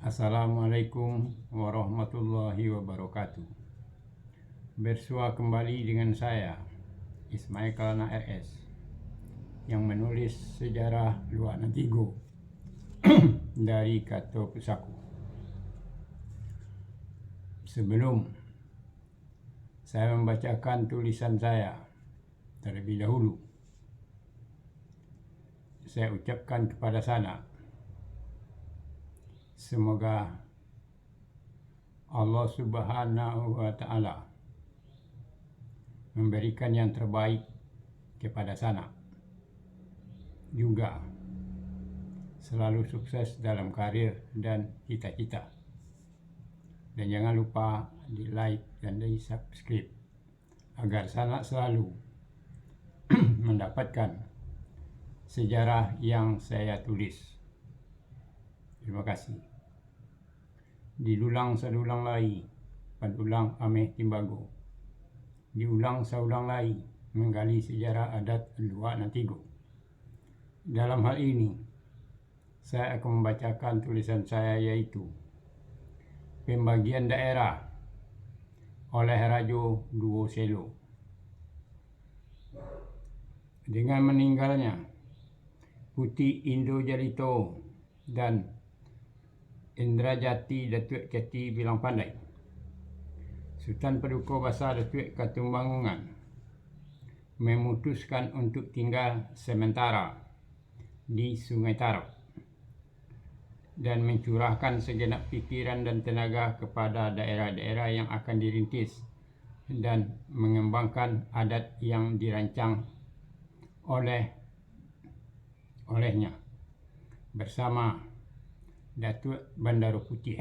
Assalamualaikum warahmatullahi wabarakatuh. Bersua kembali dengan saya, Ismail Kalana RS, yang menulis sejarah Luak Nantigo dari Kato Pusaku. Sebelum saya membacakan tulisan saya terlebih dahulu, saya ucapkan kepada Sanak, semoga Allah Subhanahu wa Ta'ala memberikan yang terbaik kepada Sanak, juga selalu sukses dalam karir dan cita-cita. Dan jangan lupa di like dan di subscribe agar Sanak selalu mendapatkan sejarah yang saya tulis. Terima kasih. Diulang saulang lagi, padulang ameh timbago. Diulang saulang lagi, menggali sejarah adat Luak Nantigo. Dalam hal ini, saya akan membacakan tulisan saya, yaitu Pembagian Daerah oleh Rajo Duo Selo. Dengan meninggalnya Putih Indo Jalito dan Indrajati Datuk Keti Bilang Pandai, Sultan Paduka Besar Datuk Katumbangungan memutuskan untuk tinggal sementara di Sungai Tarap dan mencurahkan segenap pikiran dan tenaga kepada daerah-daerah yang akan dirintis dan mengembangkan adat yang dirancang olehnya bersama Datuk Bandar Putih.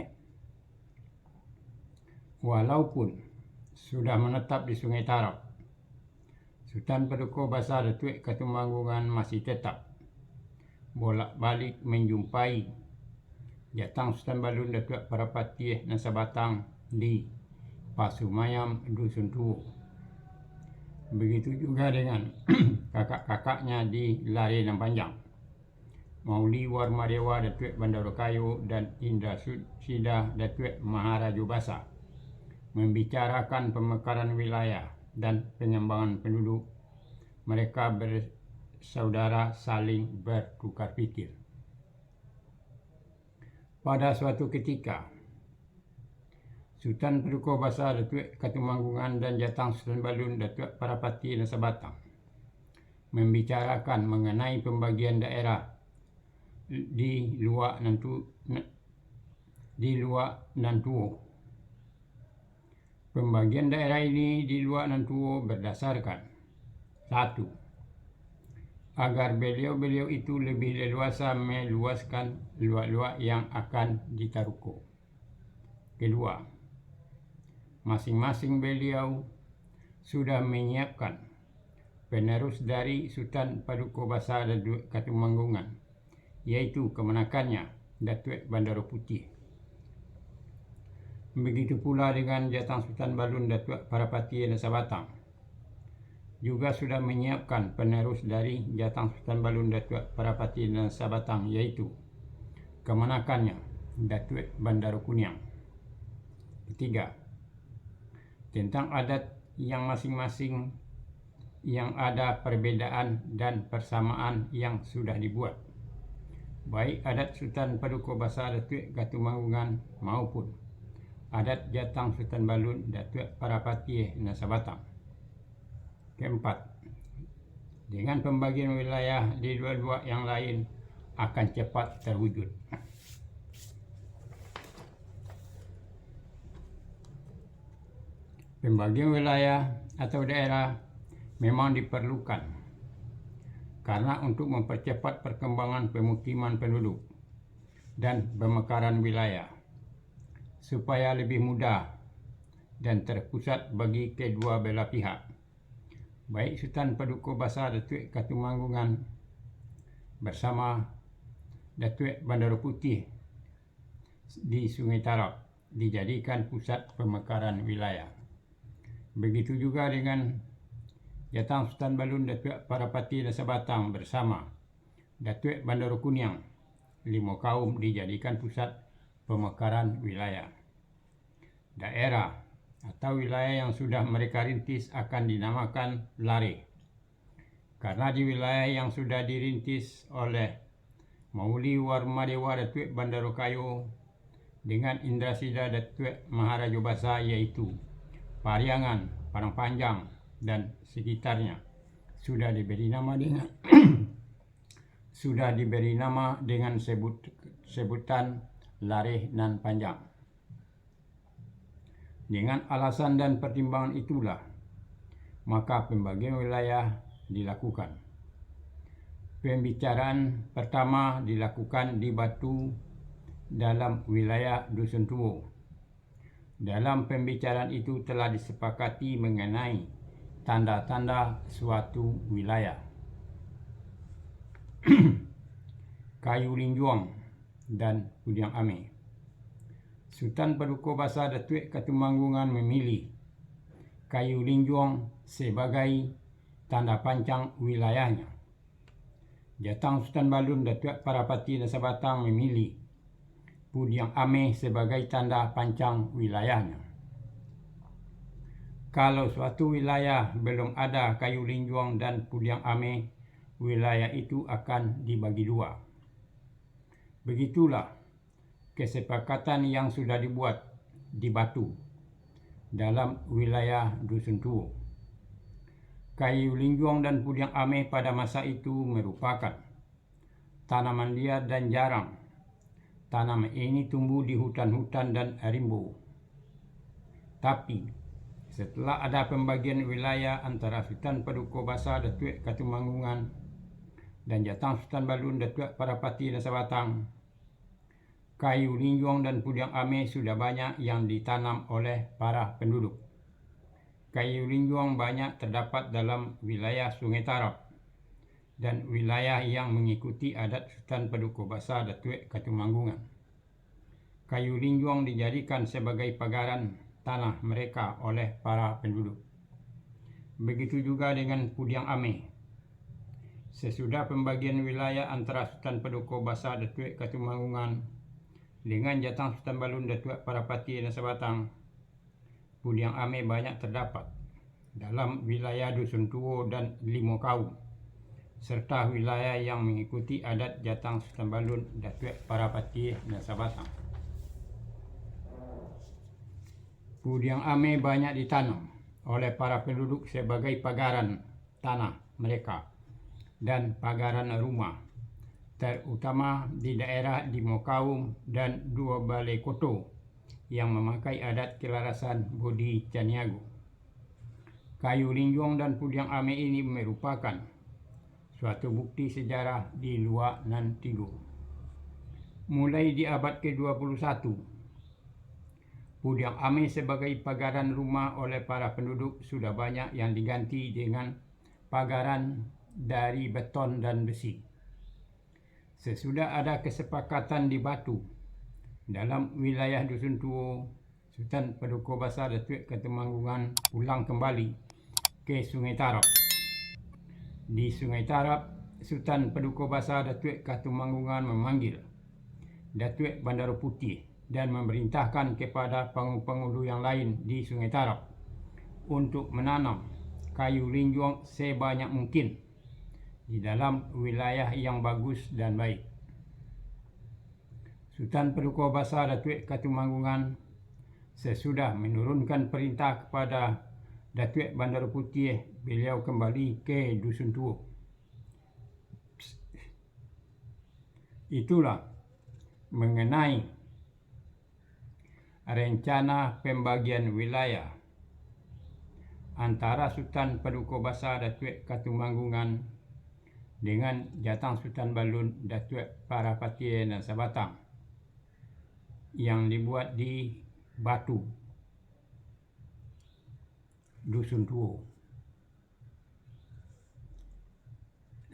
Walaupun sudah menetap di Sungai Tarap, Sultan Paduka Besar Datuk Katumbangungan masih tetap bolak-balik menjumpai Jatang Sultan Balun Datuk Parapatih Nasabatang di Pasumayam Dusun Tuo. Begitu juga dengan kakak-kakaknya di Lare Nan Panjang, Mauli Warmadewa Datuk Bandarokayo dan Indra Sida Datuk Maharaja Basa membicarakan pemekaran wilayah dan pengembangan penduduk. Mereka bersaudara saling bertukar pikir. Pada suatu ketika, Sultan Paduka Besar Datuk Katumbangungan dan Jatang Sultan Balun Datuk Parapatih Nasabatang membicarakan mengenai pembagian daerah di Luak Nantuo. Pembagian daerah ini di Luak Nantuo berdasarkan: 1. Agar beliau-beliau itu lebih leluasa meluaskan luak-luak yang akan ditaruko. Kedua, masing-masing beliau sudah menyiapkan penerus dari Sultan Paduka Besar Datuk Katumbangungan, yaitu kemenakannya Datuk Bandar Putih. Begitu pula dengan Jatang Sultan Balun Datuk Parapatih Nasabatang, juga sudah menyiapkan penerus dari Jatang Sultan Balun Datuk Parapatih Nasabatang, yaitu kemenakannya Datuk Bandar Kuniang. Ketiga, tentang adat yang masing-masing yang ada perbedaan dan persamaan yang sudah dibuat, baik adat Sultan Paduka Besar Datuk Katumbangungan maupun adat Jatang Sultan Balun Datuk Parapatih Nasabatang. Keempat, dengan pembagian wilayah di luak-luak yang lain akan cepat terwujud. Pembagian wilayah atau daerah memang diperlukan karena untuk mempercepat perkembangan pemukiman penduduk dan pemekaran wilayah supaya lebih mudah dan terpusat bagi kedua belah pihak, baik Sultan Paduka Besar Datuk Katumbangungan bersama Datuk Bandar Putih di Sungai Tarap dijadikan pusat pemekaran wilayah. Begitu juga dengan Jatang Sultan Balun Datuk Parapatih Nasabatang bersama Datuk Bandar Kuniang, 5 kaum dijadikan pusat pemekaran wilayah. Daerah atau wilayah yang sudah mereka rintis akan dinamakan lare. Karena di wilayah yang sudah dirintis oleh Mauli Warmadewa Datuk Bandarokayo dengan Indrasida Datuk Maharaja Basa, yaitu Pariangan, Padang Panjang dan sekitarnya, sudah diberi nama dengan sebutan Lare nan Panjang. Dengan alasan dan pertimbangan itulah, maka pembagian wilayah dilakukan. Pembicaraan pertama dilakukan di Batu dalam wilayah Dusun Tuo. Dalam pembicaraan itu telah disepakati mengenai tanda-tanda suatu wilayah. Kayu Linjuang dan Pudiang Ame. Sultan Paduka Basa Datuk Katumanggungan memilih Kayu Linjuang sebagai tanda pancang wilayahnya. Jatang Sultan Balun Datuk Parapati dan Sabatang memilih Pudiang Ame sebagai tanda pancang wilayahnya. Kalau suatu wilayah belum ada Kayu Linjuang dan Pudiang Ame, wilayah itu akan dibagi dua. Begitulah kesepakatan yang sudah dibuat di Batu dalam wilayah Dusun Tuo. Kayu Linjuang dan Pudiang Ame pada masa itu merupakan tanaman liar dan jarang. Tanaman ini tumbuh di hutan-hutan dan rimbo. Tapi setelah ada pembagian wilayah antara Sultan Paduka Basa Datuk Katumanggungan dan Jatang Sultan Balun Datuk Parapati dan Sabatang, Kayu Linjuang dan Pudiang Ame sudah banyak yang ditanam oleh para penduduk. Kayu Linjuang banyak terdapat dalam wilayah Sungai Tarap dan wilayah yang mengikuti adat Sultan Paduka Basa Datuk Katumanggungan. Kayu Linjuang dijadikan sebagai pagaran tanah mereka oleh para penduduk. Begitu juga dengan Pudiang Ame. Sesudah pembagian wilayah antara Sultan Paduka Basa Datuk Katumanggungan dengan Jatang Sultan Balun Datuk Parapati dan Sabatang, Pudiang Ame banyak terdapat dalam wilayah Dusun Tuo dan Limo Kaum, serta wilayah yang mengikuti adat Jatang Sultan Balun Datuk Parapati dan Sabatang. Pudiang Ame banyak ditanam oleh para penduduk sebagai pagaran tanah mereka dan pagaran rumah, terutama di daerah Limo Kaum dan Dua Balai Koto yang memakai adat kelarasan Bodi Caniago. Kayu Linjuang dan Pudiang Ame ini merupakan suatu bukti sejarah di Luar nan Tigo. Mulai di abad ke-21, Pudiang Ame sebagai pagaran rumah oleh para penduduk sudah banyak yang diganti dengan pagaran dari beton dan besi. Sesudah ada kesepakatan di Batu dalam wilayah Dusun Tuo, Sultan Paduka Basa Datuk Katumanggungan pulang kembali ke Sungai Tarap. Di Sungai Tarap, Sultan Paduka Basa Datuk Katumanggungan memanggil Datuk Bandar Putih dan memerintahkan kepada penghulu yang lain di Sungai Tarap untuk menanam kayu linjuang sebanyak mungkin di dalam wilayah yang bagus dan baik. Sultan Paduka Basa Datuk Katumanggungan sesudah menurunkan perintah kepada Datuk Bandar Putih, beliau kembali ke Dusun Tuo. Itulah mengenai rencana pembagian wilayah antara Sultan Paduka Basa Datuk Katumanggungan dengan Jatang Sultan Balun Datuk Parapati dan Sabatang yang dibuat di Batu, Dusun Tuo.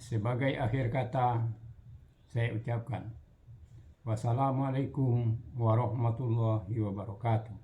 Sebagai akhir kata, saya ucapkan wassalamualaikum warahmatullahi wabarakatuh.